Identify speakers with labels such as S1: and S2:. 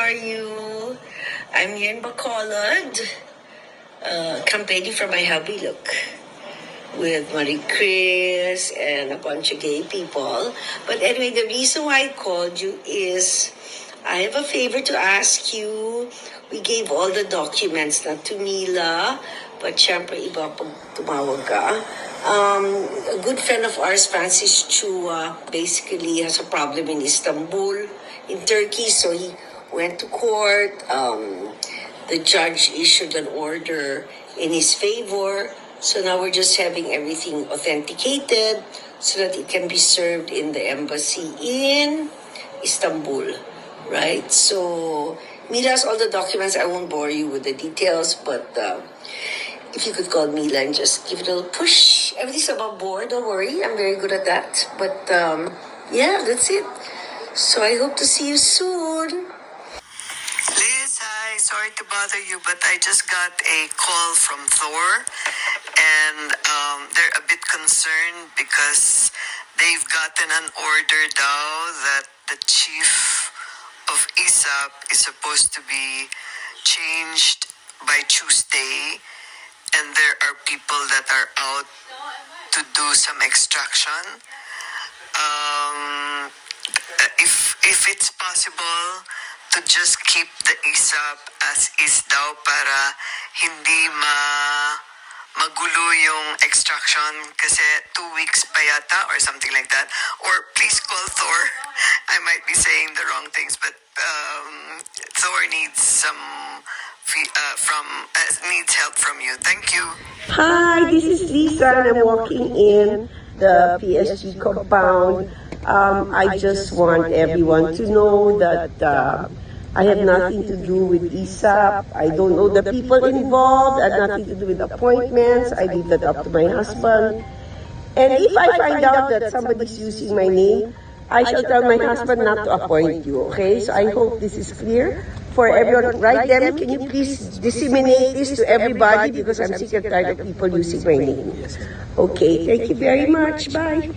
S1: are you? I'm here in Bacolod, campaigning for my hubby, look, with Marie Chris and a bunch of gay people. But anyway, the reason why I called you is I have a favor to ask you. We gave all the documents, not to Mila, but syempre iba pag tumawag ka. A good friend of ours, Francis Chua, basically has a problem in Istanbul, in Turkey, so he went to court. The judge issued an order in his favor, so now we're just having everything authenticated so that it can be served in the embassy in Istanbul, right? So Mila has all the documents. I won't bore you with the details, but if you could call Mila and just give it a little push. Everything's above board, don't worry. I'm very good at that. But yeah, that's it. So I hope to see you soon. Liz, hi. Sorry to bother you, but I just got a call from Thor. And they're a bit concerned because they've gotten an order now that the chief of ISAP is supposed to be changed by Tuesday. And there are people that are out to do some extraction. If it's possible to just keep the ISAP as is daw para hindi magulo yung extraction kasi 2 weeks pa yata or something like that. Or please call Thor. I might be saying the wrong things, but Thor needs needs help from you. Thank you.
S2: Hi, this is Lisa and I'm walking in the PSG compound. I just want everyone to know that I have nothing to do with ISAP. I don't know the people involved. I have nothing to do with appointments. I leave that up to my husband. And if I find out that somebody's using my name, I shall tell my husband not to appoint you, okay? So I hope this is clear for everyone. Right, Demi, can you please disseminate this to everybody because I'm sick and tired of people using my name. Okay, thank you very much. Bye.